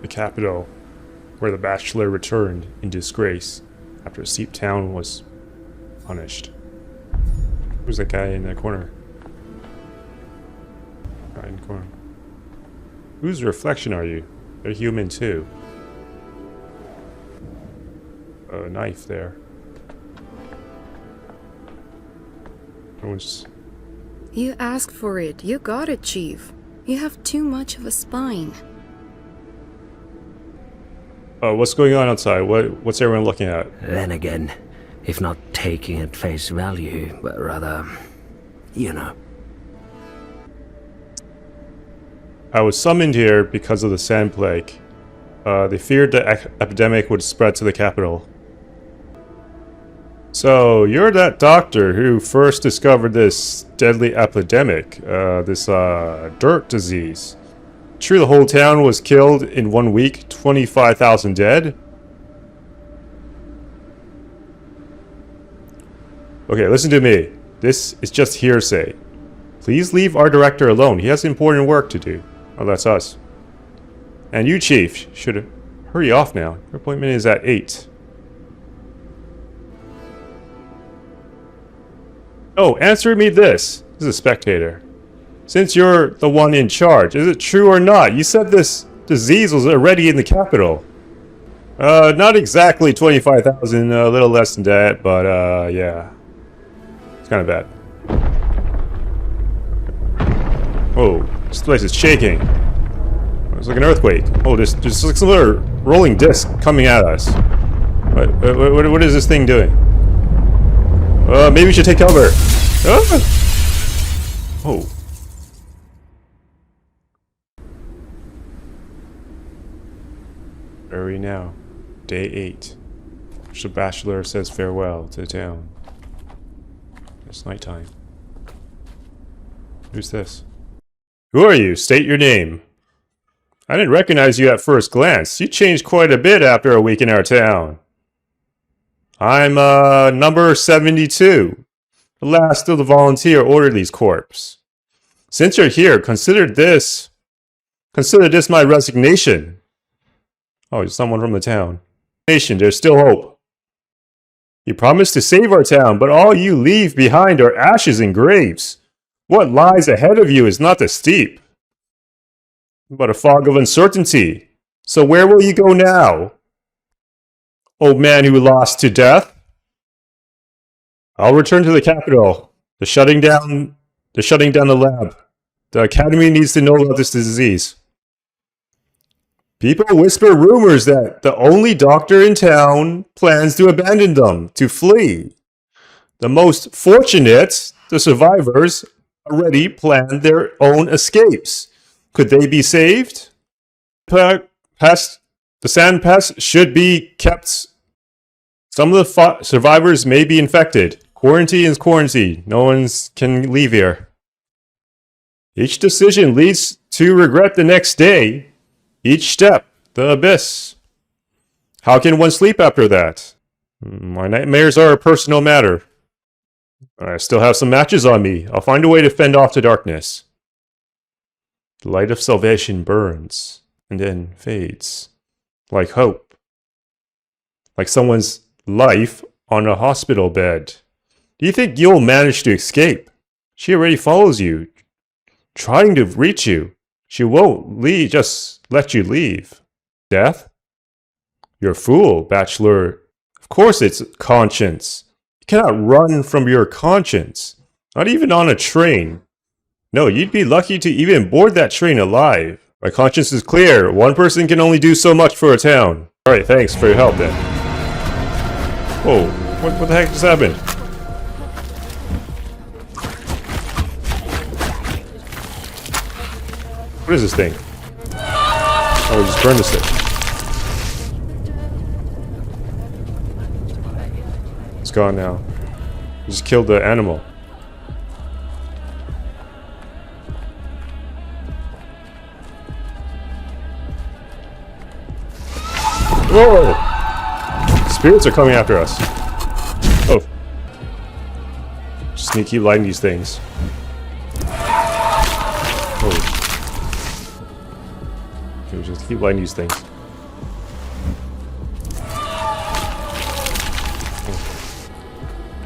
the capital, where the bachelor returned in disgrace after Seep Town was punished. Who's that guy in the corner? Guy in the corner. Whose reflection are you? They're human too. A knife there. You asked for it. You got it, Chief. You have too much of a spine. What's going on outside? What's everyone looking at? Then again, if not taking at face value, but rather, you know. I was summoned here because of the sand plague. They feared the epidemic would spread to the capital. So, you're that doctor who first discovered this deadly epidemic, this dirt disease. True, the whole town was killed in 1 week, 25,000 dead? Okay, listen to me. This is just hearsay. Please leave our director alone. He has important work to do. Oh, that's us. And you, Chief, should hurry off now. Your appointment is at 8. Oh, answer me this. This is a spectator. Since you're the one in charge, is it true or not? You said this disease was already in the capital. Not exactly 25,000, a little less than that, but yeah. It's kind of bad. Oh, this place is shaking. It's like an earthquake. Oh, there's like some other rolling disc coming at us. What is this thing doing? Maybe we should take cover. Ah! Oh. Where are we now? Day 8. The bachelor says farewell to the town. It's nighttime. Who's this? Who are you? State your name. I didn't recognize you at first glance. You changed quite a bit after a week in our town. I'm, number 72. The last of the volunteer orderly's corpse. Since you're here, consider this my resignation. Oh, it's someone from the town. Nation, there's still hope. You promised to save our town, but all you leave behind are ashes and graves. What lies ahead of you is not the steep, but a fog of uncertainty. So where will you go now? Old man who lost to death? I'll return to the capital. They're shutting down the lab. The academy needs to know about this disease. People whisper rumors that the only doctor in town plans to abandon them, to flee. The most fortunate, the survivors, already planned their own escapes. Could they be saved? The sand pest should be kept. Some of the survivors may be infected. Quarantine is quarantine. No one can leave here. Each decision leads to regret the next day. Each step, the abyss. How can one sleep after that? My nightmares are a personal matter. I still have some matches on me. I'll find a way to fend off the darkness. The light of salvation burns and then fades. Like hope. Like someone's life on a hospital bed. Do you think you'll manage to escape? She already follows you, trying to reach you. She won't just let you leave. Death? You're a fool, bachelor. Of course it's conscience. You cannot run from your conscience. Not even on a train. No, you'd be lucky to even board that train alive. My conscience is clear. One person can only do so much for a town. Alright, thanks for your help then. Whoa, what the heck just happened? What is this thing? Oh, we just burned this thing. It's gone now. We just killed the animal. Whoa! Spirits are coming after us. Oh. Just need to keep lighting these things. Oh. Okay, we Just keep lighting these things.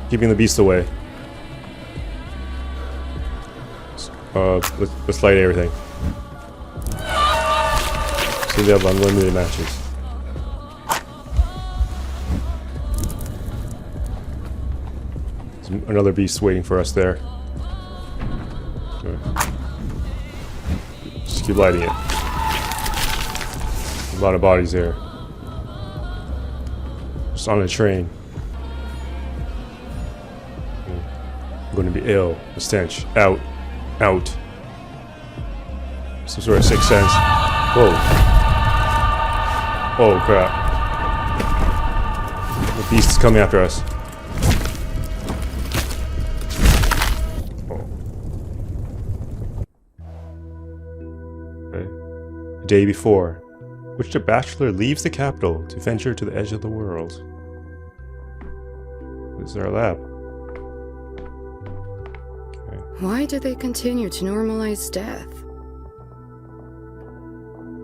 Keeping the beast away. Let's light everything. So they have unlimited matches. There's another beast waiting for us there. Okay. Just keep lighting it. A lot of bodies there. Just on a train. I'm going to be ill. The stench. Out. Out. Some sort of sixth sense. Whoa. Oh crap. The beast is coming after us. Oh. Okay. The day before, which the bachelor leaves the capital to venture to the edge of the world. This is our lab. Why do they continue to normalize death?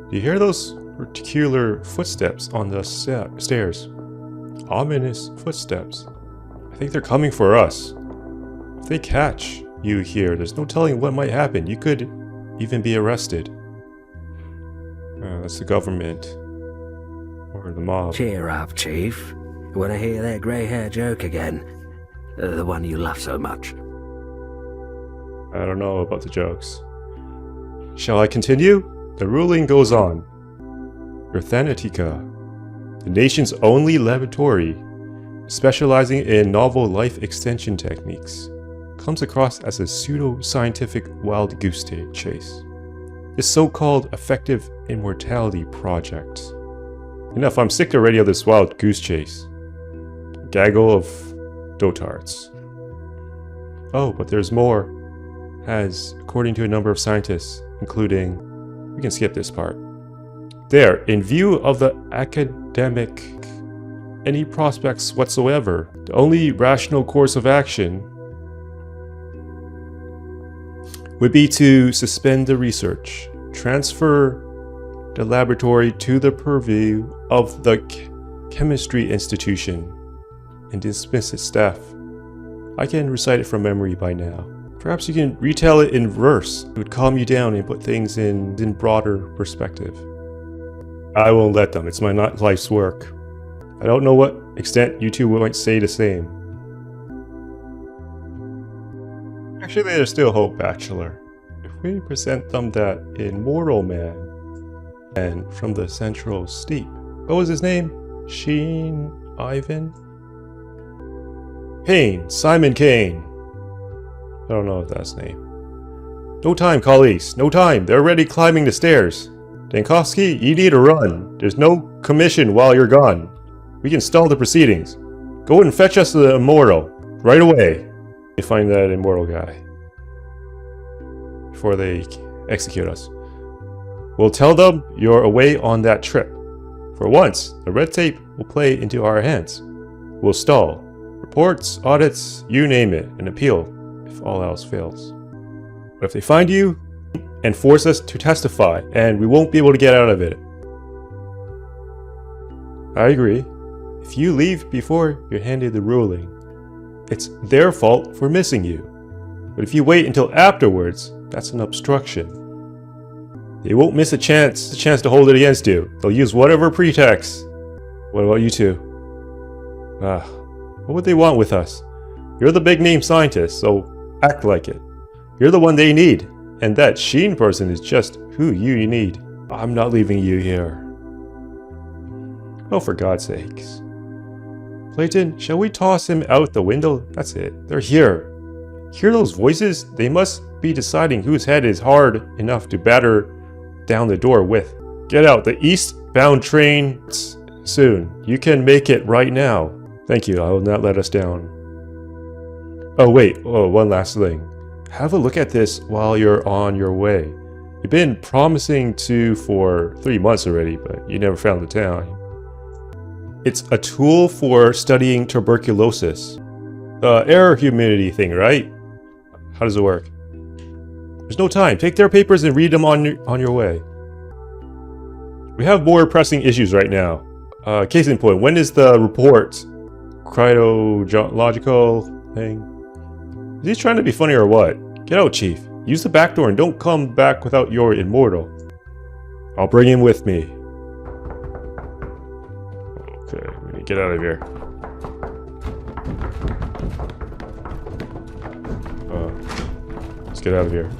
Do you hear those particular footsteps on the stairs? Ominous footsteps. I think they're coming for us. If they catch you here, there's no telling what might happen. You could even be arrested. That's the government. Or the mob. Cheer up, Chief. Wanna hear that grey-hair joke again? The one you love so much. I don't know about the jokes. Shall I continue? The ruling goes on. Earthanatica, the nation's only laboratory specializing in novel life extension techniques, comes across as a pseudo-scientific wild goose chase. This so-called effective immortality project. Enough, I'm sick already of this wild goose chase. Gaggle of dotards. Oh, but there's more. As, according to a number of scientists, including... We can skip this part. There, in view of the academic... any prospects whatsoever, the only rational course of action would be to suspend the research, transfer the laboratory to the purview of the chemistry institution, and dismiss its staff. I can recite it from memory by now. Perhaps you can retell it in verse. It would calm you down and put things in broader perspective. I won't let them. It's my life's work. I don't know what extent you two might say the same. Actually, there's still hope, Bachelor. If we present them that immortal man, and from the Central Steep. What was his name? Sheen Ivan? Kane. Simon Kane. I don't know if that's his name. No time, colleagues. No time. They're already climbing the stairs. Dankovsky, you need to run. There's no commission while you're gone. We can stall the proceedings. Go and fetch us the immortal. Right away. You find that immortal guy. Before they execute us. We'll tell them you're away on that trip. For once, the red tape will play into our hands. We'll stall. Reports, audits, you name it, an appeal, if all else fails. But if they find you and force us to testify, and we won't be able to get out of it. I agree. If you leave before you're handed the ruling, it's their fault for missing you. But if you wait until afterwards, that's an obstruction. They won't miss a chance to hold it against you. They'll use whatever pretext. What about you two? What would they want with us? You're the big name scientist, so act like it. You're the one they need, and that Sheen person is just who you need. I'm not leaving you here. Oh, for God's sakes. Clayton, shall we toss him out the window? That's it. They're here. Hear those voices? They must be deciding whose head is hard enough to batter down the door with. Get out. The eastbound train soon. You can make it right now. Thank you. I will not let us down. Oh, wait. Oh, one last thing. Have a look at this while you're on your way. You've been promising to for 3 months already, but you never found the town. It's a tool for studying tuberculosis. Air humidity thing, right? How does it work? There's no time. Take their papers and read them on your way. We have more pressing issues right now. Case in point, when is the report? Cryological thing? Is he trying to be funny or what? Get out, Chief. Use the back door and don't come back without your immortal. I'll bring him with me. Okay, we need to get out of here. Let's get out of here.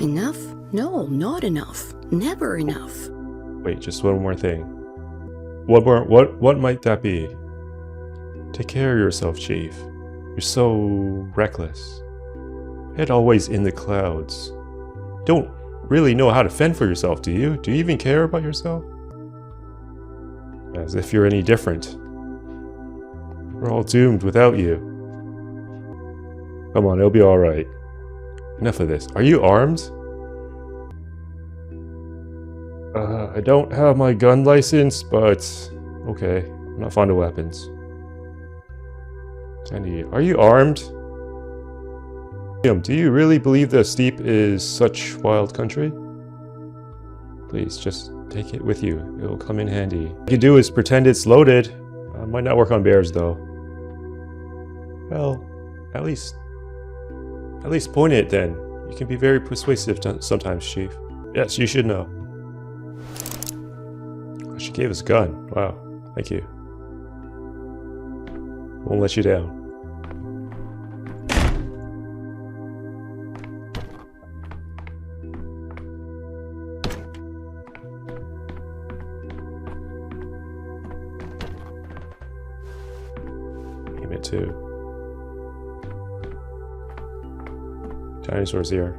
Enough? No, not enough. Never enough. Wait, just one more thing. What might that be? Take care of yourself, Chief. You're so reckless. Head always in the clouds. Don't really know how to fend for yourself, do you? Do you even care about yourself? As if you're any different. We're all doomed without you. Come on, it'll be alright. Enough of this. Are you armed? I don't have my gun license, but okay. I'm not fond of weapons. Sandy, are you armed? Do you really believe the steep is such wild country? Please, just take it with you. It'll come in handy. All you do is pretend it's loaded. Might not work on bears, though. Well, at least point it then. You can be very persuasive sometimes, Chief. Yes, you should know. She gave us a gun. Wow, thank you. Won't let you down. Aim it too. Dinosaurs here.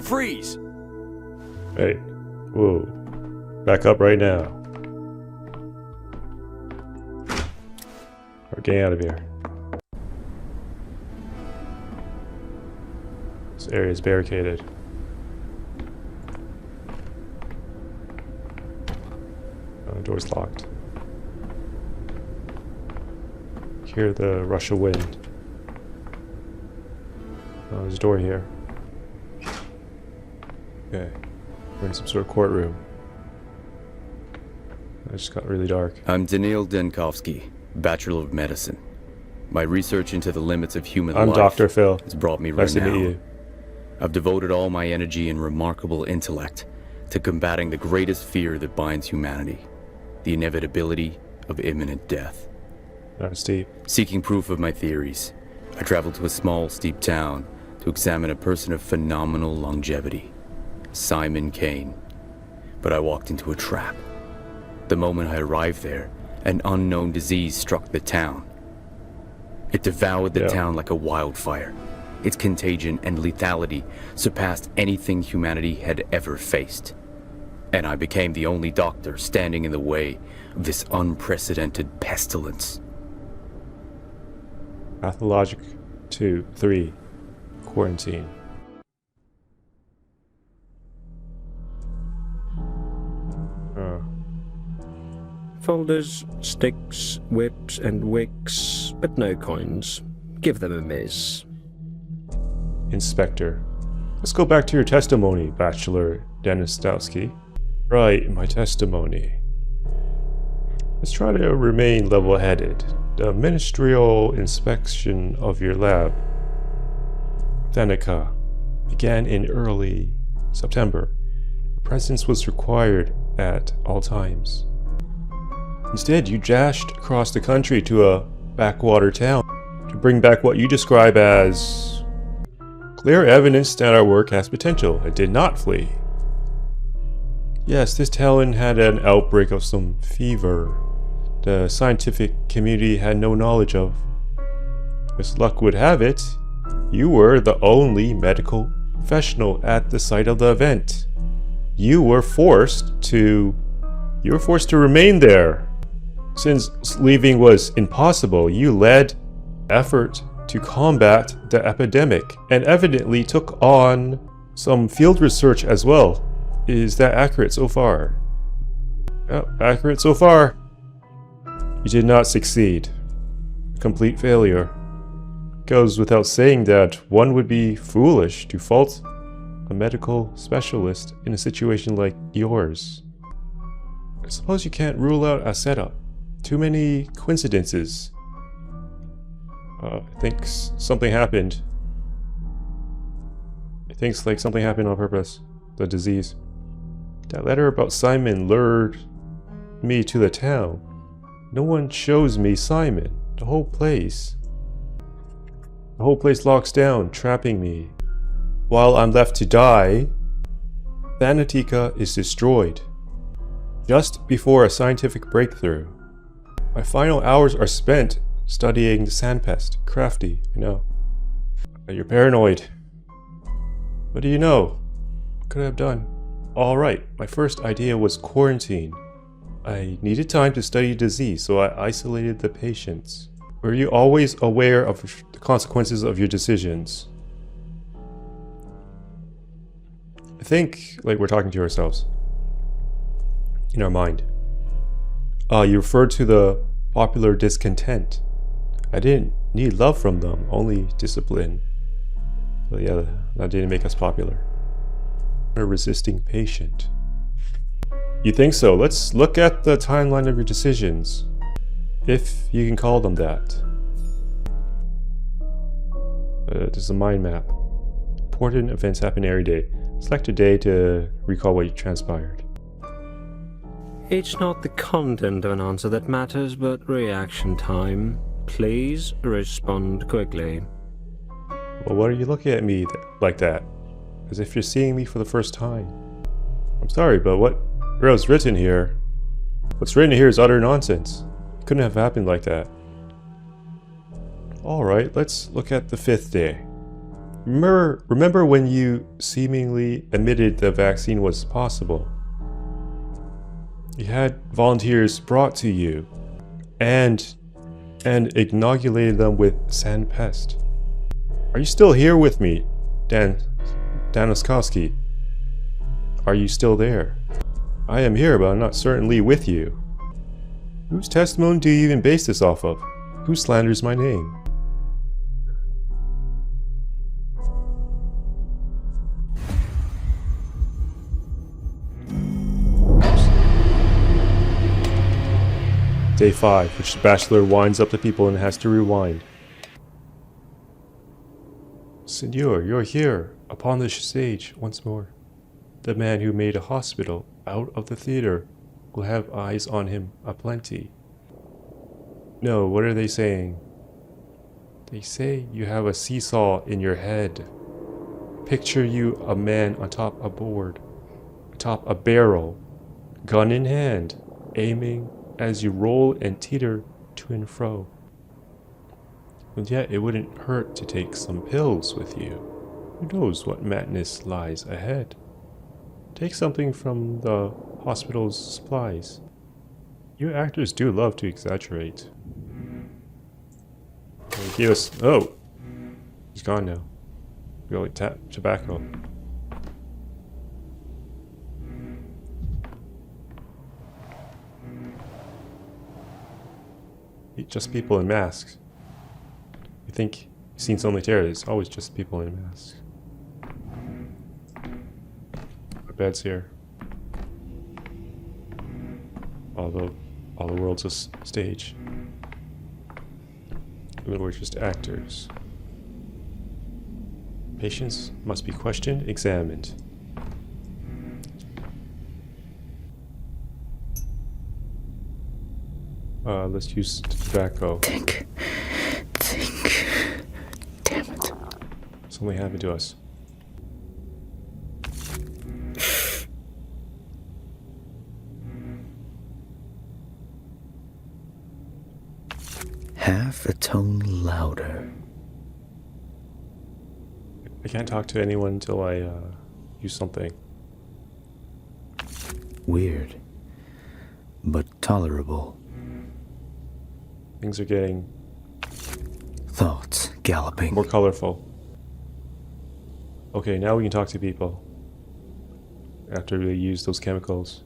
Freeze! Hey. Whoa. Back up right now. We're getting out of here. This area is barricaded. Oh, the door's locked. Hear the rush of wind. Oh, there's a door here. Okay. We're in some sort of courtroom. It just got really dark. I'm Daniil Denkovsky, Bachelor of Medicine. My research into the limits of human I'm life Dr. Phil. has brought me Nice to renown. meet you. I've devoted all my energy and remarkable intellect to combating the greatest fear that binds humanity, the inevitability of imminent death. Not steep. Seeking proof of my theories, I traveled to a small, steep town to examine a person of phenomenal longevity, Simon Kane. But I walked into a trap. The moment I arrived there, an unknown disease struck the town. It devoured the town like a wildfire. Its contagion and lethality surpassed anything humanity had ever faced. And I became the only doctor standing in the way of this unprecedented pestilence. Pathologic 2, 3. Quarantine. Folders, sticks, whips, and wicks, but no coins. Give them a miss. Inspector. Let's go back to your testimony, Bachelor Denistowski. Right, my testimony. Let's try to remain level-headed. The ministerial inspection of your lab, Thenica, began in early September. Presence was required at all times. Instead, you dashed across the country to a backwater town to bring back what you describe as clear evidence that our work has potential. It did not flee. Yes, this town had an outbreak of some fever the scientific community had no knowledge of. As luck would have it, you were the only medical professional at the site of the event. You were forced to remain there. Since leaving was impossible, you led effort to combat the epidemic and evidently took on some field research as well. Is that accurate so far? Oh, accurate so far. You did not succeed. Complete failure. Goes without saying that one would be foolish to fault a medical specialist in a situation like yours. I suppose you can't rule out a setup. Too many coincidences. I think something happened. It thinks like something happened on purpose. The disease. That letter about Simon lured me to the town. No one shows me Simon. The whole place locks down, trapping me. While I'm left to die, Thanatica is destroyed. Just before a scientific breakthrough. My final hours are spent studying the sandpest. Crafty, I know. But you're paranoid. What do you know? What could I have done? Alright, my first idea was quarantine. I needed time to study disease, so I isolated the patients. Were you always aware of the consequences of your decisions? I think, like, we're talking to ourselves. In our mind. You referred to the popular discontent. I didn't need love from them, only discipline. So yeah, that didn't make us popular. A resisting patient. You think so? Let's look at the timeline of your decisions. If you can call them that. There's a mind map. Important events happen every day. Select a day to recall what transpired. It's not the content of an answer that matters, but reaction time. Please respond quickly. Well, what are you looking at me like that? As if you're seeing me for the first time. I'm sorry, but what's written here is utter nonsense. It couldn't have happened like that. Alright, let's look at the 5th day. Remember when you seemingly admitted the vaccine was possible? You had volunteers brought to you and inoculated them with sandpest. Are you still here with me, Danoskowski? Are you still there? I am here, but I'm not certainly with you. Whose testimony do you even base this off of? Who slanders my name? Day 5, which the bachelor winds up the people and has to rewind. Senor, you're here, upon the stage once more. The man who made a hospital out of the theater will have eyes on him aplenty. No, what are they saying? They say you have a seesaw in your head. Picture you a man on top a board, atop a barrel, gun in hand, aiming as you roll and teeter to and fro. And yet it wouldn't hurt to take some pills with you. Who knows what madness lies ahead? Take something from the hospital's supplies. You actors do love to exaggerate. Give us... Oh! He's gone now. We got like tobacco. Just people in masks. You think you've seen so many terror, it's always just people in masks. The bed's here. Although all the world's a stage. We're just actors. Patients must be questioned, examined. Let's use tobacco. Think. Damn it. Something happened to us. Half a tone louder. I can't talk to anyone until I use something. Weird, but tolerable. Things are getting Thoughts galloping. more colorful. Okay, now we can talk to people. After we use those chemicals.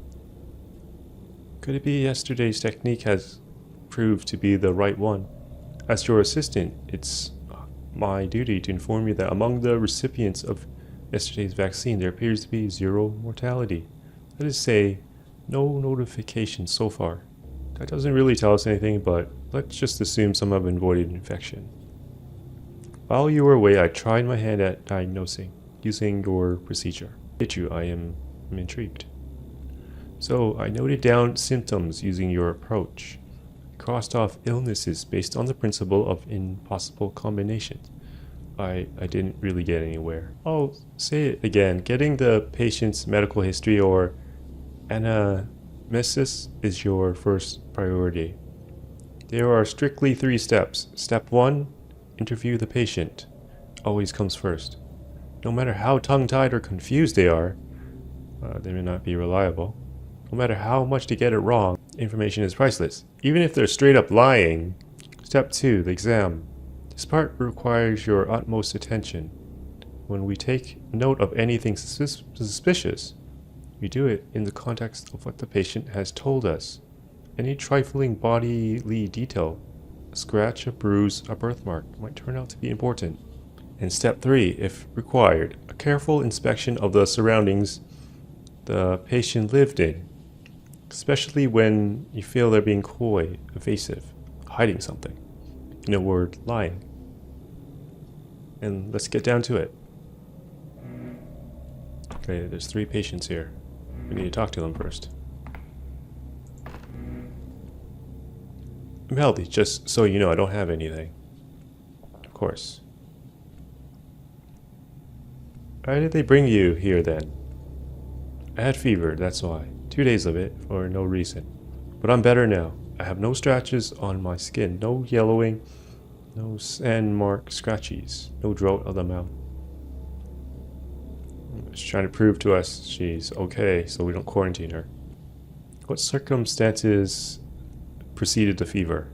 Could it be yesterday's technique has proved to be the right one? As your assistant, it's my duty to inform you that among the recipients of yesterday's vaccine, there appears to be 0 mortality. That is say, no notifications so far. That doesn't really tell us anything, but let's just assume some have avoided infection. While you were away, I tried my hand at diagnosing, using your procedure. I am intrigued. So, I noted down symptoms using your approach. I crossed off illnesses based on the principle of impossible combinations. I didn't really get anywhere. I'll say it again. Getting the patient's medical history or anamnesis is your first priority. There are strictly 3 steps. Step 1, interview the patient. Always comes first. No matter how tongue-tied or confused they are, they may not be reliable. No matter how much they get it wrong, information is priceless. Even if they're straight up lying. Step 2, the exam. This part requires your utmost attention. When we take note of anything suspicious, we do it in the context of what the patient has told us. Any trifling bodily detail, a scratch, a bruise, a birthmark, might turn out to be important. And step 3, if required, a careful inspection of the surroundings the patient lived in, especially when you feel they're being coy, evasive, hiding something. In a word, lying. And let's get down to it. Okay, there's 3 patients here. We need to talk to them first. I'm healthy, just so you know I don't have anything. Of course. Why did they bring you here then? I had fever, that's why. 2 days of it, for no reason. But I'm better now. I have no scratches on my skin, no yellowing, no sand mark scratchies, no drought of the mouth. She's trying to prove to us she's okay, so we don't quarantine her. What circumstances preceded the fever?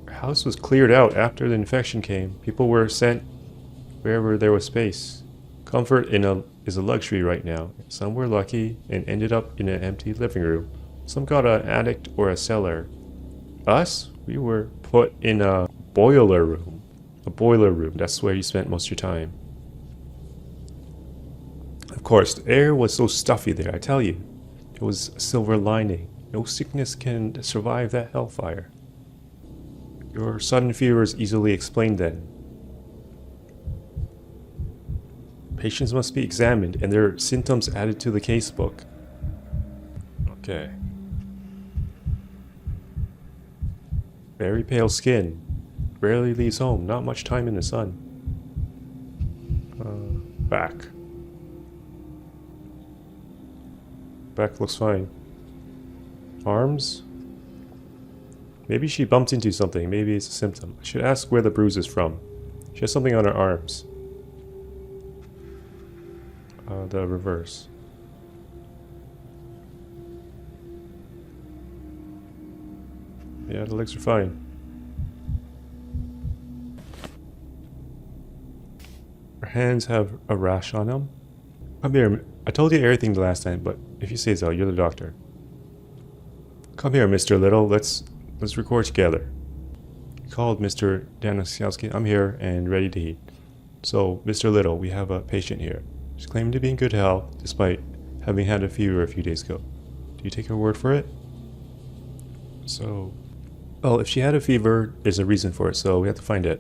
Our house was cleared out after the infection came. People were sent wherever there was space. Comfort is a luxury right now. Some were lucky and ended up in an empty living room. Some got an attic or a cellar. Us? We were put in a boiler room. A boiler room, that's where you spent most of your time. Of course, the air was so stuffy there, I tell you. There was a silver lining. No sickness can survive that hellfire. Your sudden fever is easily explained then. Patients must be examined and their symptoms added to the casebook. Okay. Very pale skin. Rarely leaves home. Not much time in the sun. Back. Back looks fine. Arms? Maybe she bumped into something. Maybe it's a symptom. I should ask where the bruise is from. She has something on her arms. The reverse. Yeah, the legs are fine. Her hands have a rash on them. Come here. I told you everything the last time, but if you say so, you're the doctor. Come here, Mr. Little. Let's record together. He called Mr. Danosielski. I'm here and ready to eat. So, Mr. Little, we have a patient here. She's claiming to be in good health, despite having had a fever a few days ago. Do you take her word for it? So, well, if she had a fever, there's a reason for it, so we have to find it.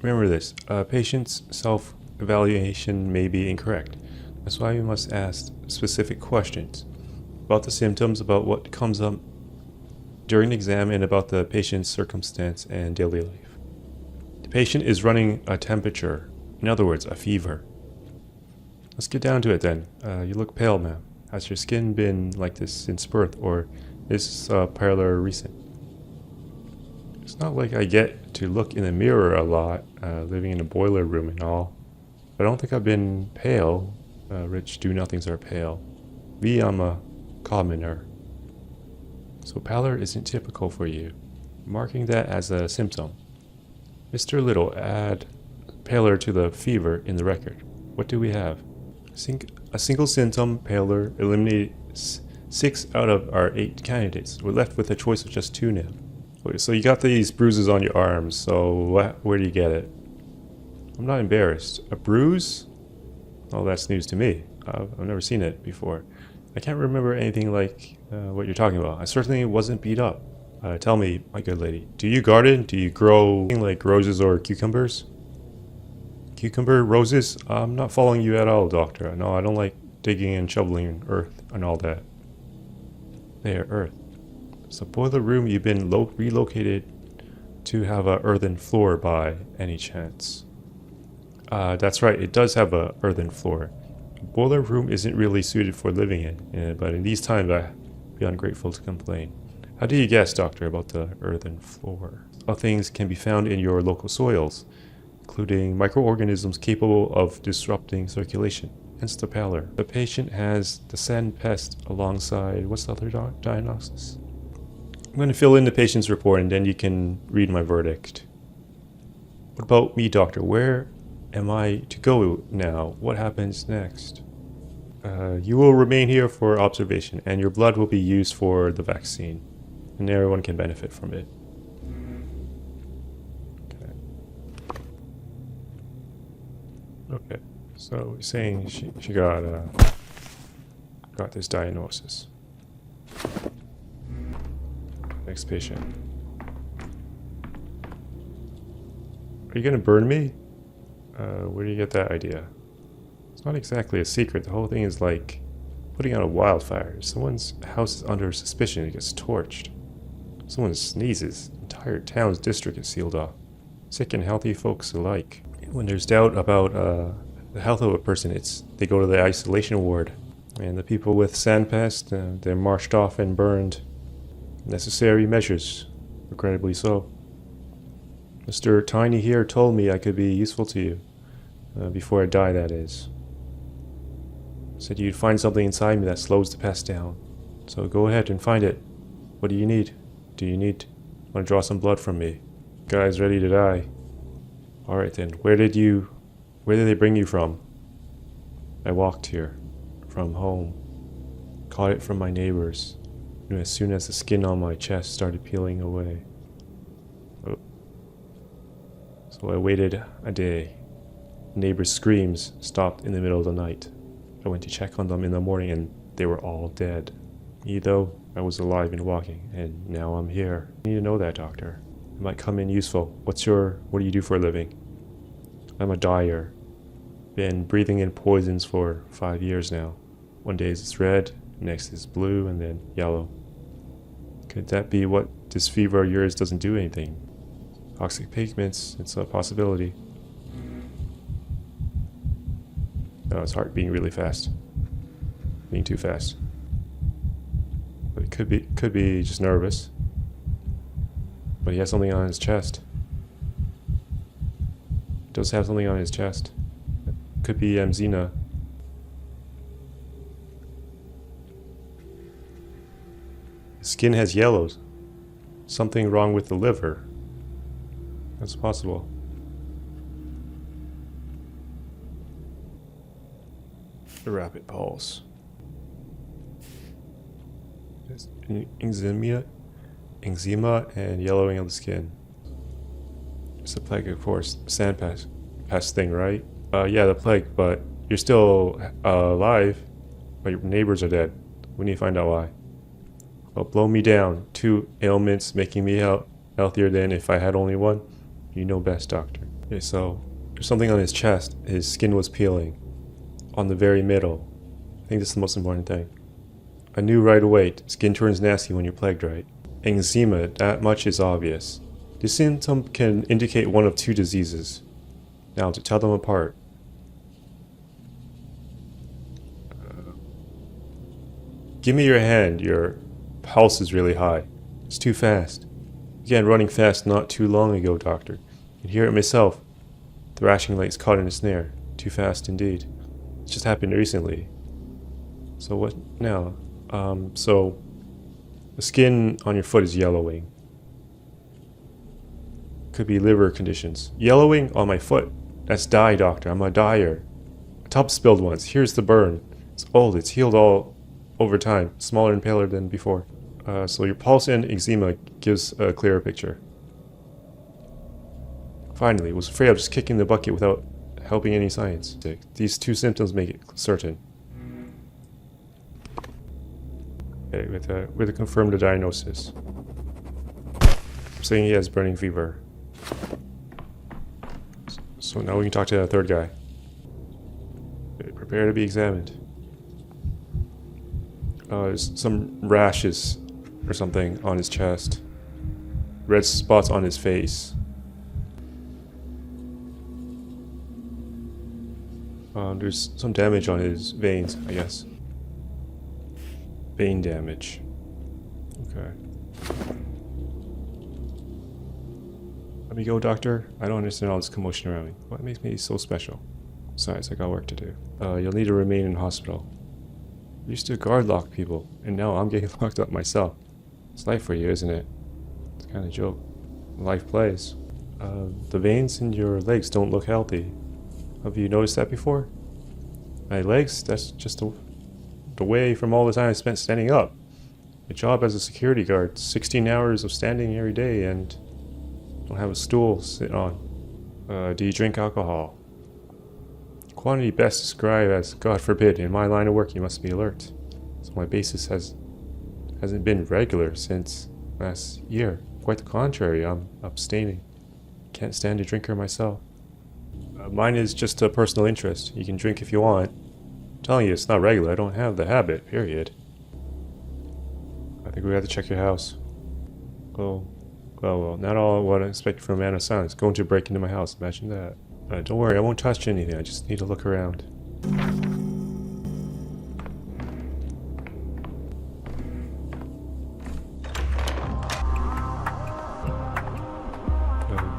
Remember this, a patient's self-evaluation may be incorrect. That's why we must ask specific questions about the symptoms, about what comes up during the exam, and about the patient's circumstance and daily life. The patient is running a temperature, in other words, a fever. Let's get down to it then. You look pale, ma'am. Has your skin been like this since birth, or is this parlor recent? It's not like I get to look in the mirror a lot, living in a boiler room and all. I don't think I've been pale. Rich do-nothings are pale. I'm a commoner. So pallor isn't typical for you. Marking that as a symptom. Mr. Little, add pallor to the fever in the record. What do we have? A single symptom, pallor, eliminates 6 out of our 8 candidates. We're left with a choice of just 2 now. Okay, so you got these bruises on your arms, so where do you get it? I'm not embarrassed. A bruise? Oh, that's news to me. I've never seen it before. I can't remember anything like what you're talking about. I certainly wasn't beat up. Tell me, my good lady, do you garden? Do you grow anything like roses or cucumbers? Cucumber, roses? I'm not following you at all, doctor. No, I don't like digging and shoveling earth and all that. There, earth. So boiler room, you've been relocated to have a earthen floor by any chance? That's right, it does have a earthen floor. Boiler room isn't really suited for living in, but in these times I'd be ungrateful to complain. How do you guess, doctor, about the earthen floor? All things can be found in your local soils, including microorganisms capable of disrupting circulation, hence the pallor. The patient has the sand pest alongside, what's the other diagnosis? I'm going to fill in the patient's report and then you can read my verdict. What about me, doctor? Where am I to go now? What happens next? You will remain here for observation and your blood will be used for the vaccine. And everyone can benefit from it. Okay. So saying she got this diagnosis. Next patient. Are you gonna burn me? Where do you get that idea? It's not exactly a secret. The whole thing is like putting out a wildfire. If someone's house is under suspicion, it gets torched. Someone sneezes, entire town's district is sealed off. Sick and healthy folks alike. When there's doubt about the health of a person, they go to the isolation ward. And the people with sandpest, they're marched off and burned. Necessary measures, regrettably so. Mr. Tiny here told me I could be useful to you. Before I die, that is. Said you'd find something inside me that slows the pest down. So go ahead and find it. What do you need? Do you want to draw some blood from me? Guy's ready to die. Alright then, where did they bring you from? I walked here. From home. Caught it from my neighbors. Knew as soon as the skin on my chest started peeling away. Oh. So I waited a day. Neighbors' screams stopped in the middle of the night. I went to check on them in the morning and they were all dead. Me though, I was alive and walking, and now I'm here. You need to know that, doctor. It might come in useful. What do you do for a living? I'm a dyer. Been breathing in poisons for 5 years now. One day it's red, next is blue, and then yellow. Could that be what this fever of yours doesn't do anything? Toxic pigments, it's a possibility. Oh, his heart beating really fast. Being too fast. But it could be just nervous. But he has something on his chest. He does have something on his chest. Could be Xena. His skin has yellows. Something wrong with the liver. That's possible. The rapid pulse. Eczema and yellowing of the skin. It's the plague, of course. Sandpest thing, right? Yeah, the plague, but you're still alive, but your neighbors are dead. We need to find out why. Well, blow me down. 2 ailments making me healthier than if I had only one. You know best, doctor. Okay, so there's something on his chest. His skin was peeling. On the very middle. I think this is the most important thing. I knew right away, skin turns nasty when you're plagued, right? Eczema, that much is obvious. This symptom can indicate one of 2 diseases. Now, to tell them apart. Give me your hand. Your pulse is really high. It's too fast. Began running fast not too long ago, doctor. I can hear it myself. Thrashing like it's caught in a snare. Too fast indeed. It just happened recently. So what now? So the skin on your foot is yellowing. Could be liver conditions. Yellowing on my foot. That's dye, doctor. I'm a dyer. A tub spilled once. Here's the burn. It's old. It's healed all over time. Smaller and paler than before. So your pulse and eczema gives a clearer picture. Finally, was afraid of just kicking the bucket without helping any science. These two symptoms make it certain. Okay, with to confirm the diagnosis. I'm saying he has burning fever. So now we can talk to the third guy. Okay, prepare to be examined. There's some rashes or something on his chest. Red spots on his face. There's some damage on his veins, I guess. Vein damage. Okay. Let me go, doctor. I don't understand all this commotion around me. What makes me so special? Besides, I got work to do. You'll need to remain in hospital. I used to guard lock people, and now I'm getting locked up myself. It's life for you, isn't it? It's kind of a joke. Life plays. The veins in your legs don't look healthy. Have you noticed that before? My legs? That's just the way from all the time I spent standing up. My job as a security guard, 16 hours of standing every day, and don't have a stool to sit on. Do you drink alcohol? Quantity best described as, God forbid, in my line of work you must be alert. So my basis hasn't been regular since last year. Quite the contrary, I'm abstaining. Can't stand a drinker myself. Mine is just a personal interest. You can drink if you want. I'm telling you, it's not regular. I don't have the habit, period. I think we have to check your house. Well, not all what I expect from a man of science. Going to break into my house, imagine that. Don't worry, I won't touch anything. I just need to look around.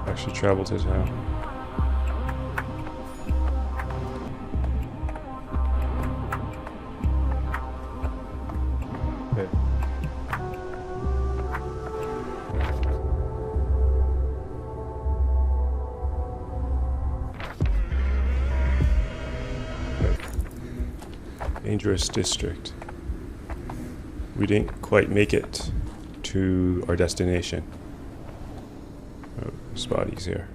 Actually traveled to town. Okay. Dangerous district. We didn't quite make it to our destination. Oh, there's bodies here.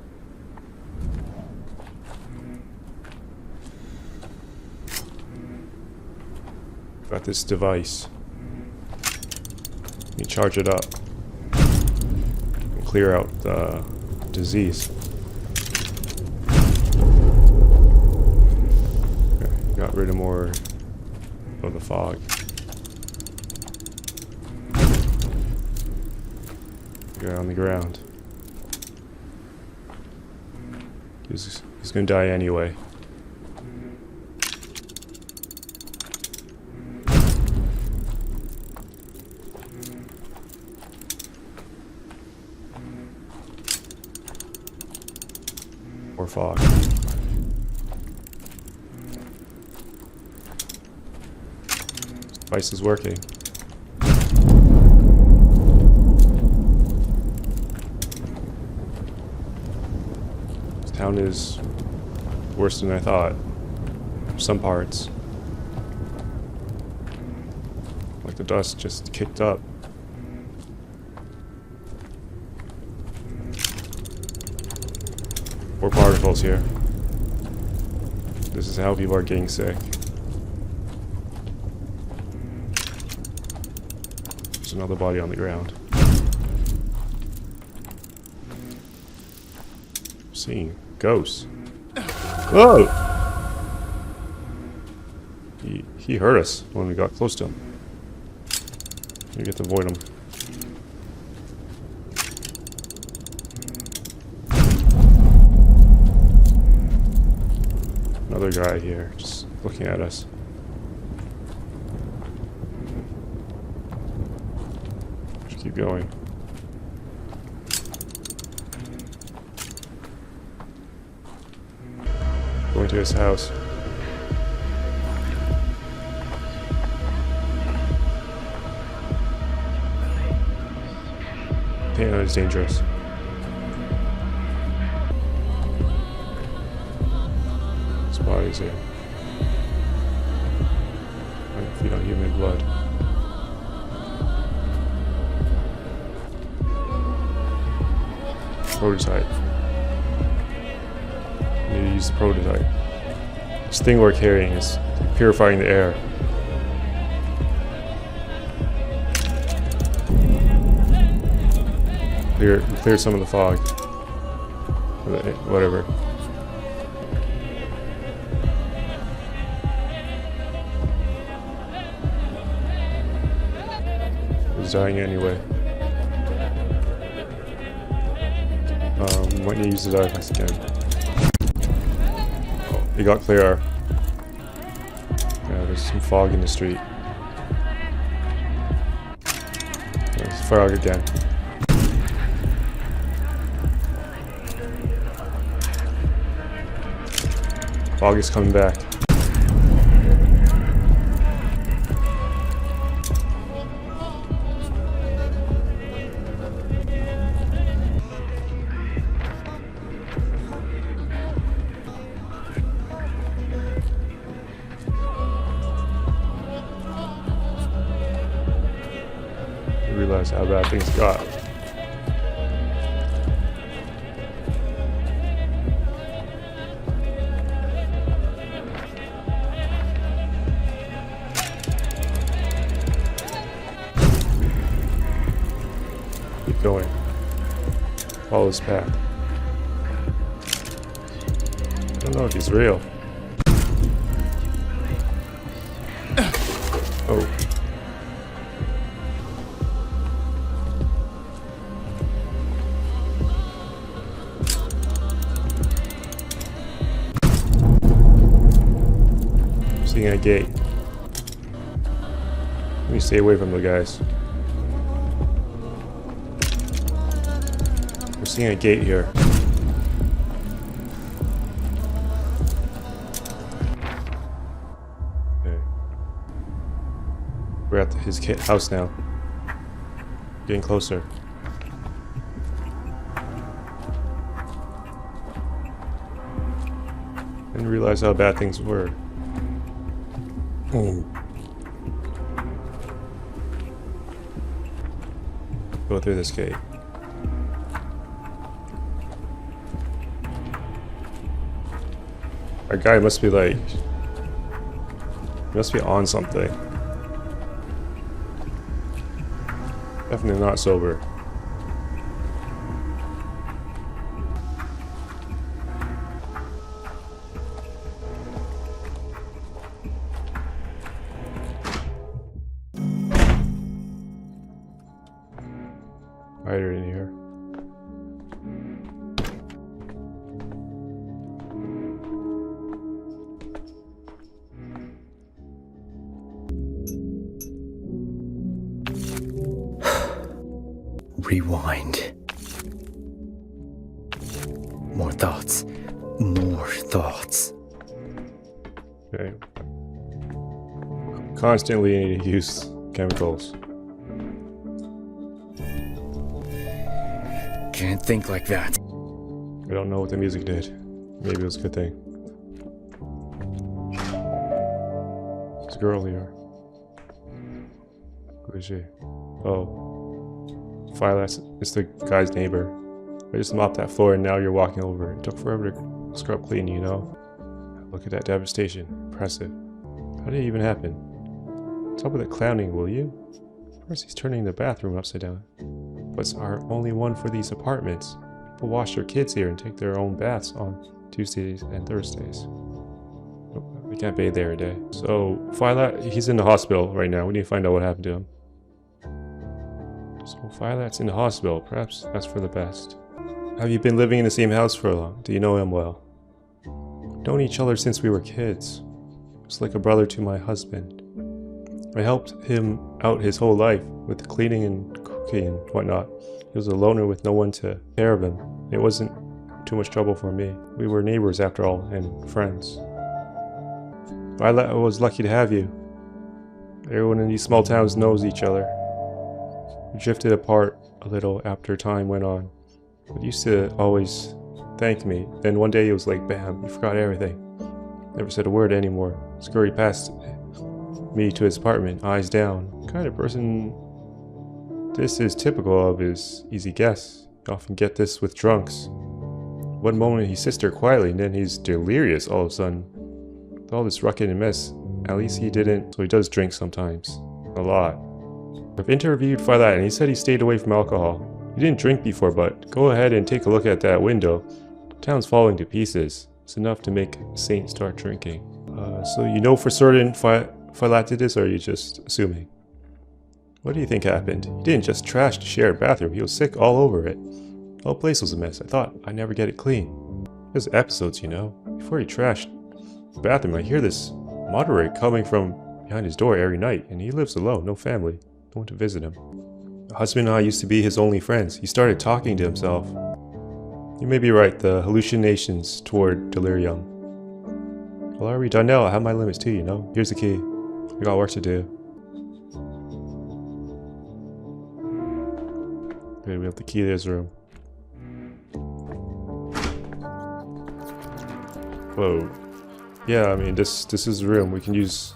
Got this device. You charge it up and clear out the disease. Okay, got rid of more of the fog. Guy on the ground. He's gonna die anyway. Or fog. Device is working. This town is worse than I thought. Some parts. Like the dust just kicked up. More particles here. This is how people are getting sick. There's another body on the ground. Seeing ghosts. Whoa! He hurt us when we got close to him. We get to avoid him. Another guy here, just looking at us. Just keep going. Going to his house. Piano is dangerous. This body's here. Might feed on human blood. Prototype. use the prototype. This thing we're carrying is purifying the air. Clear some of the fog. Whatever. It's dying anyway. Might need to use the darkness again. Oh, it got clearer. Yeah, there's some fog in the street. There's fog again. Fog is coming back. You realize how bad things got. Going. Follow his path. I don't know if he's real. Oh. I'm seeing a gate. Let me stay away from the guys. We're seeing a gate here. Okay. We're at his house now. Getting closer. Didn't realize how bad things were. Ooh. Go through this gate. Our guy must be like... He must be on something. Definitely not sober. Spider in here. Rewind. More thoughts. More thoughts. Okay. Constantly need to use chemicals. Can't think like that. I don't know what the music did. Maybe it was a good thing. There's a girl here. Who is she? Oh. Violet is the guy's neighbor. I just mopped that floor and now you're walking over. It took forever to scrub clean, you know? Look at that devastation. Impressive. How did it even happen? Stop with the clowning, will you? First he's turning the bathroom upside down. But our only one for these apartments. People wash their kids here and take their own baths on Tuesdays and Thursdays. We can't bathe there a day. So, Violet, he's in the hospital right now. We need to find out what happened to him. So, Violet's in the hospital. Perhaps that's for the best. Have you been living in the same house for long? Do you know him well? We've known each other since we were kids. He's like a brother to my husband. I helped him out his whole life with the cleaning and cooking and whatnot. He was a loner with no one to take care of him. It wasn't too much trouble for me. We were neighbors after all, and friends. I was lucky to have you. Everyone in these small towns knows each other. We drifted apart a little after time went on. But you used to always thank me. Then one day it was like, bam, you forgot everything. Never said a word anymore. Scurried past me to his apartment, eyes down. The kind of person this is typical of is easy guess. You often get this with drunks. One moment he sits there quietly, and then he's delirious all of a sudden. With all this rucking and mess, at least he didn't, so he does drink sometimes. A lot. I've interviewed Violet, and he said he stayed away from alcohol. He didn't drink before, but go ahead and take a look at that window. The town's falling to pieces. It's enough to make Saint start drinking. So you know for certain Violet did this, or are you just assuming? What do you think happened? He didn't just trash the shared bathroom, he was sick all over it. The whole place was a mess. I thought I'd never get it clean. There's episodes, you know. Before he trashed the bathroom, I hear this mutterer coming from behind his door every night, and he lives alone, no family, no one to visit him. The husband and I used to be his only friends. He started talking to himself. You may be right, the hallucinations toward delirium. Well, are we done now? I have my limits too, you know. Here's the key. We got work to do. Okay, we have the key to this room. Whoa. Yeah, I mean, this is the room we can use.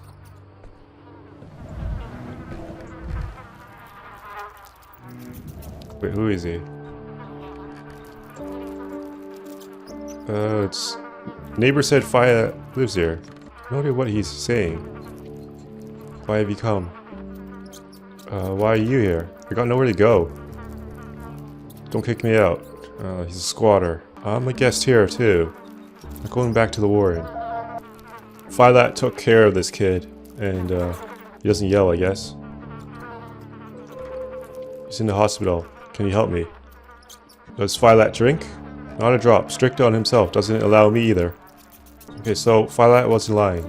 Wait, who is he? It's... Neighbor said Faya lives here. I wonder what he's saying. Why have you come? Why are you here? I got nowhere to go. Don't kick me out. He's a squatter. I'm a guest here, too. I'm going back to the warren. Violet took care of this kid, and he doesn't yell, I guess. He's in the hospital. Can you help me? Does Violet drink? Not a drop. Strict on himself. Doesn't allow me either. Okay, so Violet wasn't lying.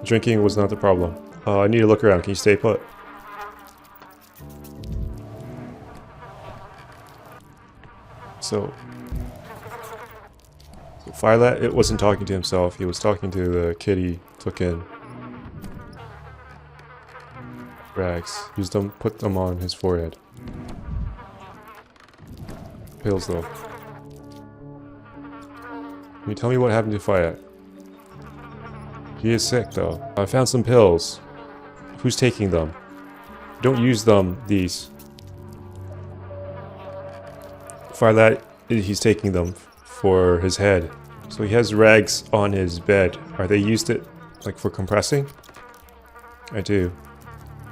Drinking was not the problem. I need to look around. Can you stay put? So Violet, it wasn't talking to himself. He was talking to the kid he took in. Rags. Used them, put them on his forehead. Pills though. Can you tell me what happened to Violet? He is sick though. I found some pills. Who's taking them? Don't use them, these. Violet, he's taking them for his head. So he has rags on his bed. Are they used it like for compressing? I do.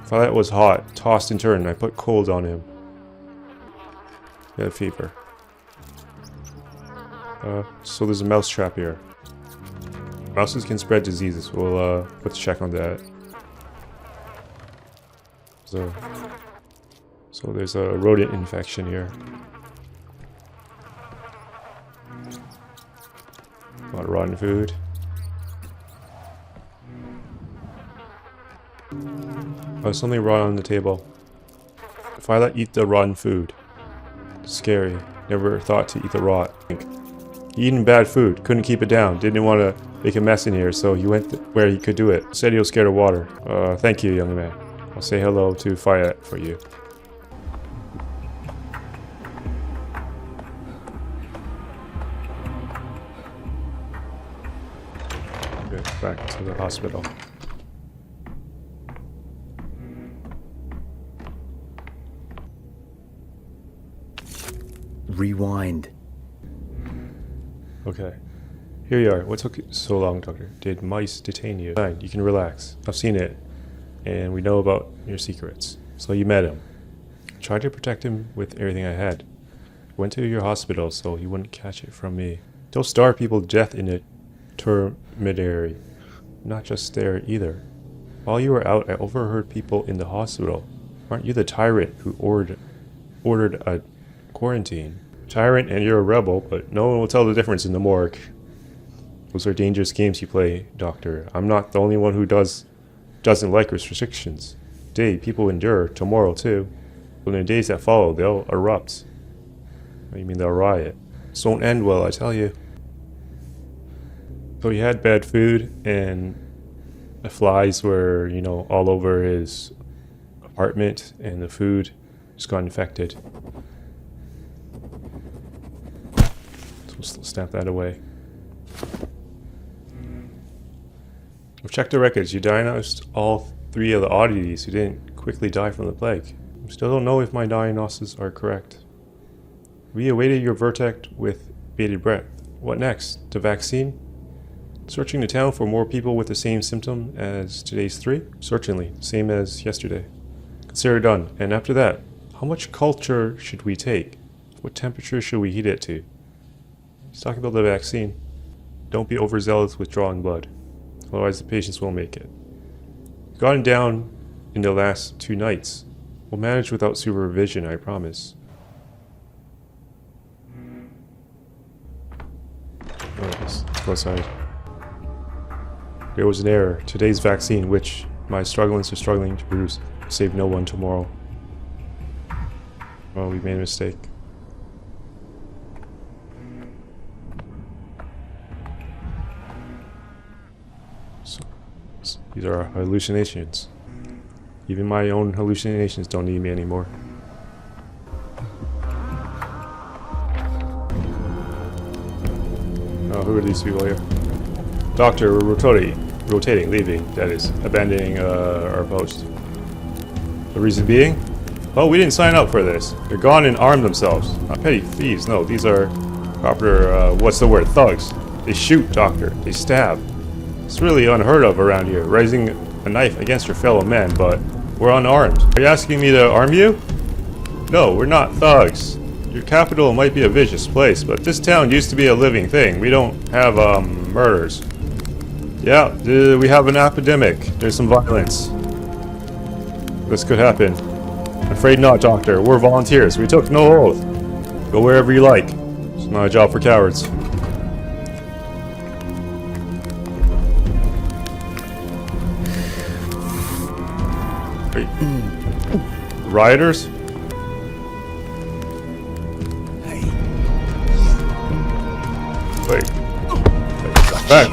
Violet was hot, tossed and turned. I put cold on him. He had fever. So there's a mouse trap here. Mouses can spread diseases. We'll let's check on that. So there's a rodent infection here. A lot of rotten food. Oh, something raw on the table. Violet eat the rotten food. Scary. Never thought to eat the rot. Eating bad food. Couldn't keep it down. Didn't want to make a mess in here, so he went where he could do it. Said he was scared of water. Thank you, young man. I'll say hello to Violet for you. Okay, back to the hospital. Rewind. Okay. Here you are. What took you so long, Doctor? Did mice detain you? Fine, you can relax. I've seen it. And we know about your secrets. So you met him. I tried to protect him with everything I had. Went to your hospital so he wouldn't catch it from me. Don't starve people to death in a termidary. Not just there either. While you were out, I overheard people in the hospital. Aren't you the tyrant who ordered a quarantine? Tyrant and you're a rebel, but no one will tell the difference in the morgue. Those are dangerous games you play, Doctor. I'm not the only one who doesn't like restrictions. Today, people endure. Tomorrow, too. But in the days that follow, they'll erupt. What do you mean they'll riot? This won't end well, I tell you. So he had bad food, and the flies were, you know, all over his apartment, and the food just got infected. So we'll snap that away. I've checked the records. You diagnosed all 3 of the oddities who didn't quickly die from the plague. I still don't know if my diagnoses are correct. We awaited your verdict with bated breath. What next? The vaccine? Searching the town for more people with the same symptom as today's 3? Certainly, same as yesterday. Consider done. And after that, how much culture should we take? What temperature should we heat it to? He's talking about the vaccine. Don't be overzealous with drawing blood. Otherwise the patients won't make it. We've gotten down in the last 2 nights. We'll manage without supervision, I promise. Oh, let's go outside. There was an error. Today's vaccine, which my strugglers are struggling to produce, will save no one tomorrow. Well, we made a mistake. So, these are hallucinations. Even my own hallucinations don't need me anymore. Oh, who are these people here? Doctor, we're rotating, leaving, that is, abandoning our post. The reason being? Well, we didn't sign up for this. They're gone and armed themselves. Not petty thieves, no, these are proper, what's the word, thugs. They shoot, Doctor, they stab. It's really unheard of around here, raising a knife against your fellow men, but we're unarmed. Are you asking me to arm you? No, we're not thugs. Your capital might be a vicious place, but this town used to be a living thing. We don't have, murders. Yeah, we have an epidemic. There's some violence. This could happen. I'm afraid not, Doctor. We're volunteers. We took no oath. Go wherever you like. It's not a job for cowards. Wait. Rioters? Wait. Back.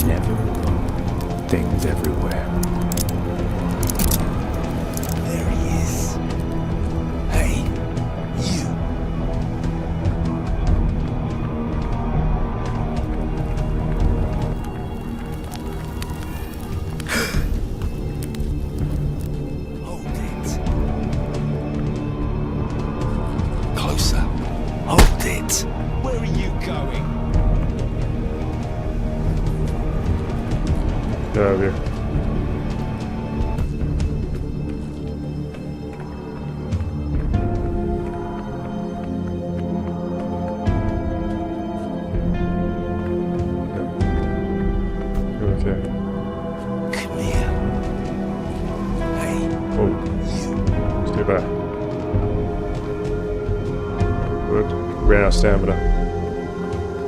Never alone. Things everywhere. There he is. Hey, you. Hold it. Closer. Hold it. Where are you going? Get out of here. Okay. Come here. Hey, Oh, you. stay back. Good. Ran out of stamina.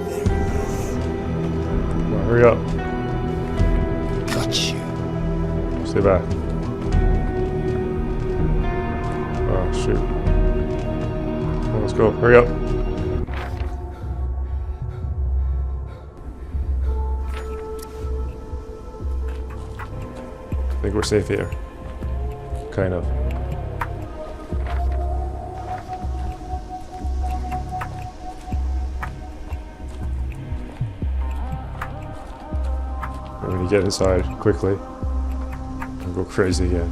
There he is. Come on, hurry up. Got you. Stay back. Oh, shoot. Well, let's go. Hurry up. I think we're safe here. Kind of. I'm gonna get inside quickly and go crazy again.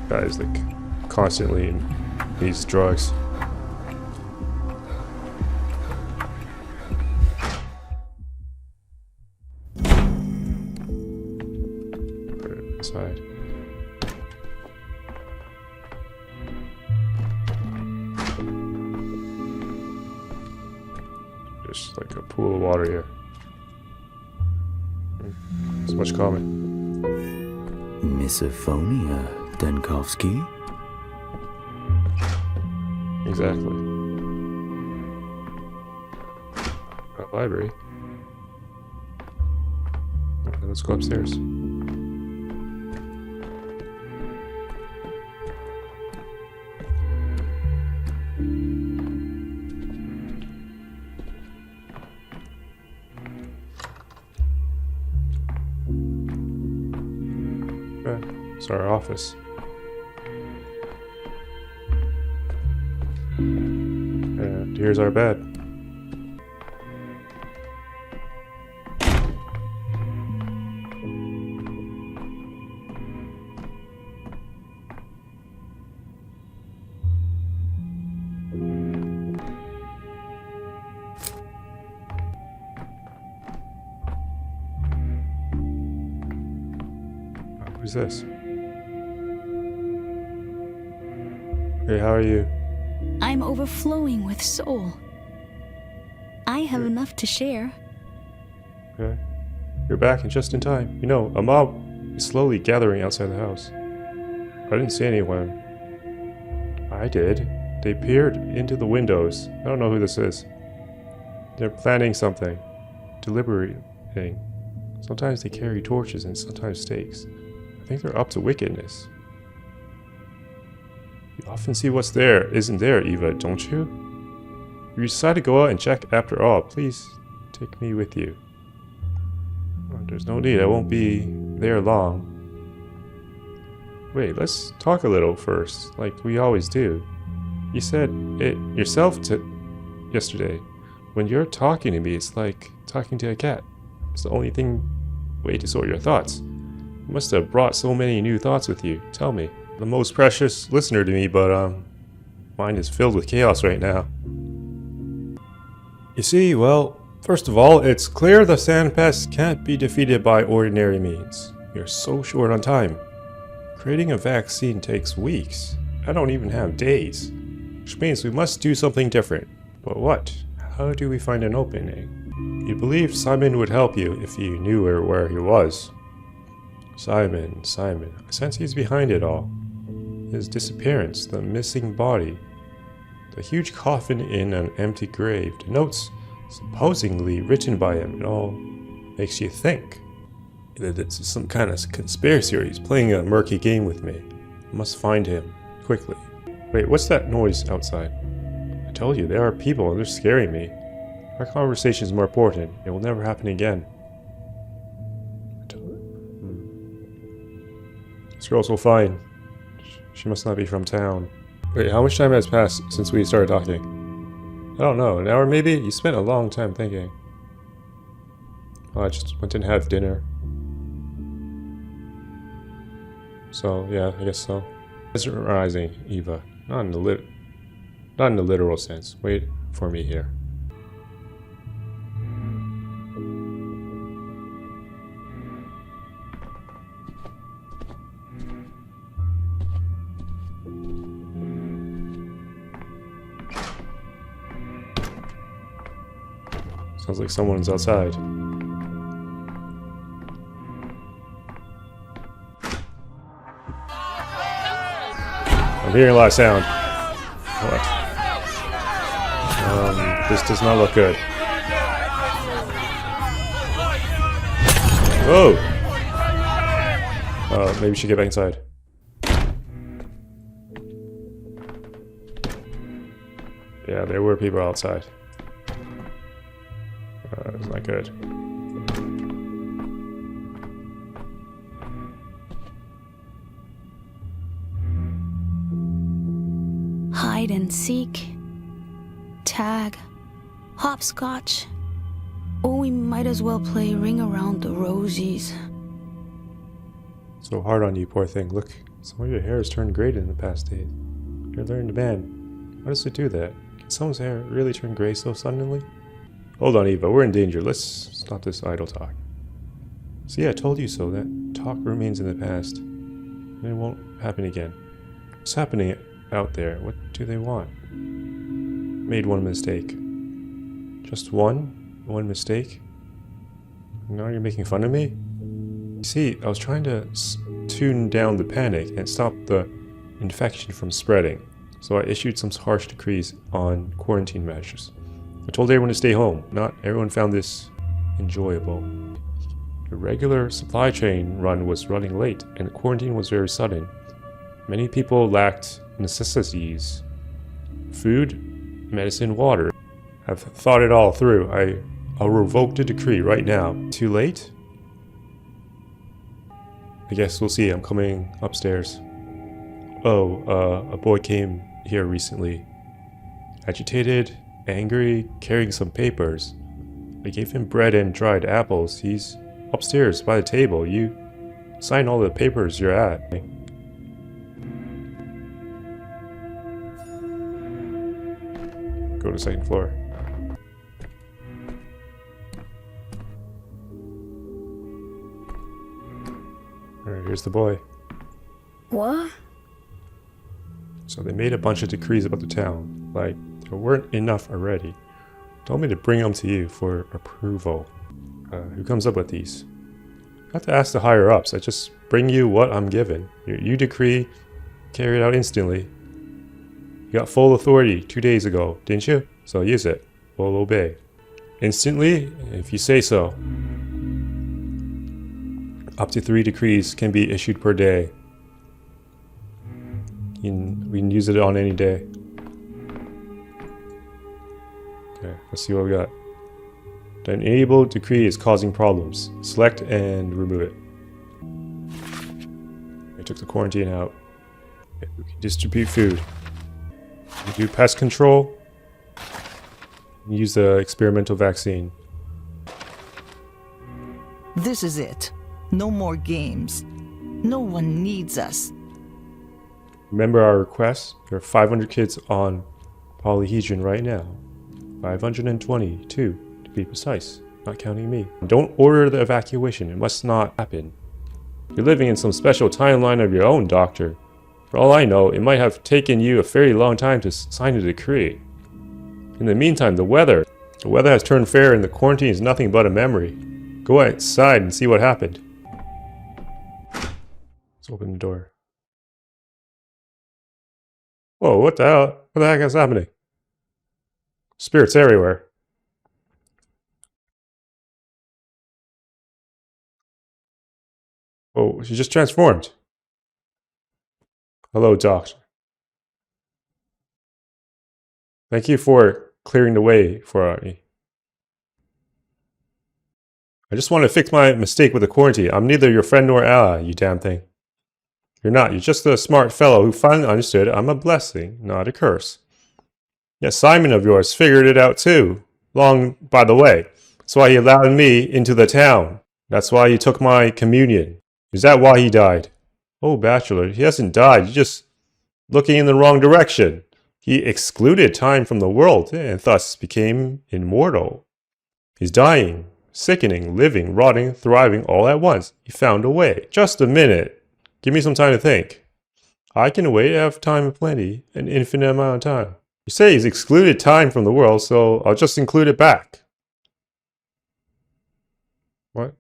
Guys, like, constantly needs drugs. Put it inside. Just like a pool of water here. So much common. Misophonia, Denkovsky. Exactly. Library. Okay, let's go upstairs. Okay, it's our office. And here's our bed. Who's this? Hey, how are you? I'm overflowing with soul. I have enough to share. Okay. You're back and just in time. You know, a mob is slowly gathering outside the house. I didn't see anyone. I did. They peered into the windows. I don't know who this is. They're planning something. Deliberating. Sometimes they carry torches and sometimes stakes. I think they're up to wickedness. You often see what's there isn't there, Eva, don't you? If you decide to go out and check after all, please take me with you. Oh, there's no need, I won't be there long. Wait, let's talk a little first, like we always do. You said it yourself yesterday. When you're talking to me, it's like talking to a cat. It's the only way to sort your thoughts. You must have brought so many new thoughts with you. Tell me. The most precious listener to me, but mine is filled with chaos right now. You see, well, first of all, it's clear the sand pest can't be defeated by ordinary means. You're so short on time. Creating a vaccine takes weeks. I don't even have days. Which means we must do something different. But what? How do we find an opening? You believed Simon would help you if you knew where he was. Simon. I sense he's behind it all. His disappearance, the missing body, the huge coffin in an empty grave, the notes supposedly written by him, it all makes you think that it's some kind of conspiracy or he's playing a murky game with me. I must find him, quickly. Wait, what's that noise outside? I told you, there are people and they're scaring me. Our conversation is more important. It will never happen again. This girl's so fine. She must not be from town. Wait, how much time has passed since we started talking? I don't know, an hour maybe? You spent a long time thinking. Oh, I just went and had dinner. So, yeah, I guess so. Mesmerizing, Eva. Not in the literal sense. Wait for me here. Sounds like someone's outside. I'm hearing a lot of sound. What? This does not look good. Whoa! Maybe we should get back inside. Yeah, there were people outside. It's not good. Hide and seek, tag, hopscotch, or we might as well play Ring Around the Rosies. So hard on you, poor thing. Look, some of your hair has turned gray in the past days. You're learning to band. Why does it do that? Can someone's hair really turn gray so suddenly? Hold on, Eva. We're in danger. Let's stop this idle talk. See, I told you so. That talk remains in the past. And it won't happen again. What's happening out there? What do they want? Made one mistake. Just one? One mistake? Now you're making fun of me? See, I was trying to tune down the panic and stop the infection from spreading. So I issued some harsh decrees on quarantine measures. I told everyone to stay home. Not everyone found this enjoyable. The regular supply chain run was running late, and the quarantine was very sudden. Many people lacked necessities. Food, medicine, water. I've thought it all through. I'll revoke the decree right now. Too late? I guess we'll see. I'm coming upstairs. Oh, a boy came here recently. Agitated, angry, carrying some papers. I gave him bread and dried apples. He's upstairs by the table. You sign all the papers you're at. Go to the second floor. Alright, here's the boy. What? So they made a bunch of decrees about the town. Like, there weren't enough already. Told me to bring them to you for approval. Who comes up with these? I have to ask the higher ups. I just bring you what I'm given. You decree, carry it out instantly. You got full authority 2 days ago, didn't you? So use it. We'll obey. Instantly, if you say so. Up to 3 decrees can be issued per day. We can use it on any day. Okay, let's see what we got. The enabled decree is causing problems. Select and remove it. I took the quarantine out. Okay, we can distribute food. We do pest control. Use the experimental vaccine. This is it. No more games. No one needs us. Remember our request? There are 500 kids on Polyhedron right now. 522 to be precise, not counting me. Don't order the evacuation. It must not happen. You're living in some special timeline of your own, Doctor. For all I know, it might have taken you a very long time to sign a decree. In the meantime, the weather has turned fair and the quarantine is nothing but a memory. Go outside and see what happened. Let's open the door. Whoa, what the hell? What the heck is happening? Spirits everywhere. Oh, she just transformed. Hello, Doctor. Thank you for clearing the way for me. I just want to fix my mistake with the quarantine. I'm neither your friend nor ally, you damn thing. You're not. You're just a smart fellow who finally understood I'm a blessing, not a curse. Yet Simon of yours figured it out too. Long by the way. That's why he allowed me into the town. That's why he took my communion. Is that why he died? Oh, Bachelor, he hasn't died. He's just looking in the wrong direction. He excluded time from the world and thus became immortal. He's dying, sickening, living, rotting, thriving all at once. He found a way. Just a minute. Give me some time to think. I can wait. I have time plenty. An infinite amount of time. You say he's excluded time from the world, so I'll just include it back. What?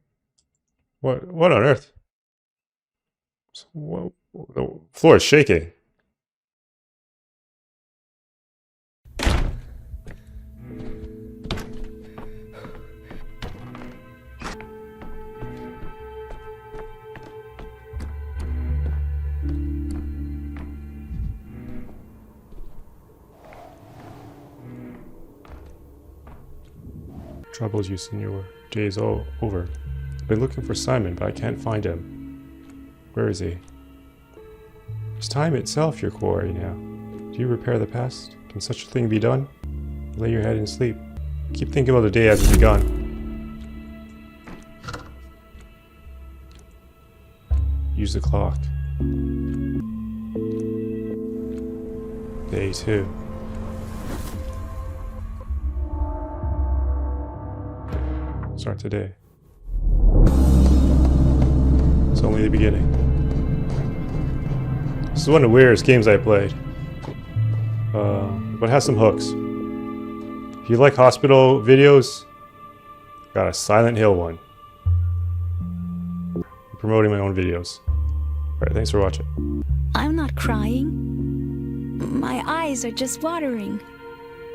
What on earth? What? The floor is shaking. Troubles you, Senor. Day is all over. I've been looking for Simon, but I can't find him. Where is he? Is time itself your quarry now? Do you repair the past? Can such a thing be done? Lay your head and sleep. Keep thinking about the day as it begun. Use the clock. Day 2. Start today. It's only the beginning. This is one of the weirdest games I played. But it has some hooks. If you like hospital videos, got a Silent Hill one. I'm promoting my own videos. Alright, thanks for watching. I'm not crying. My eyes are just watering.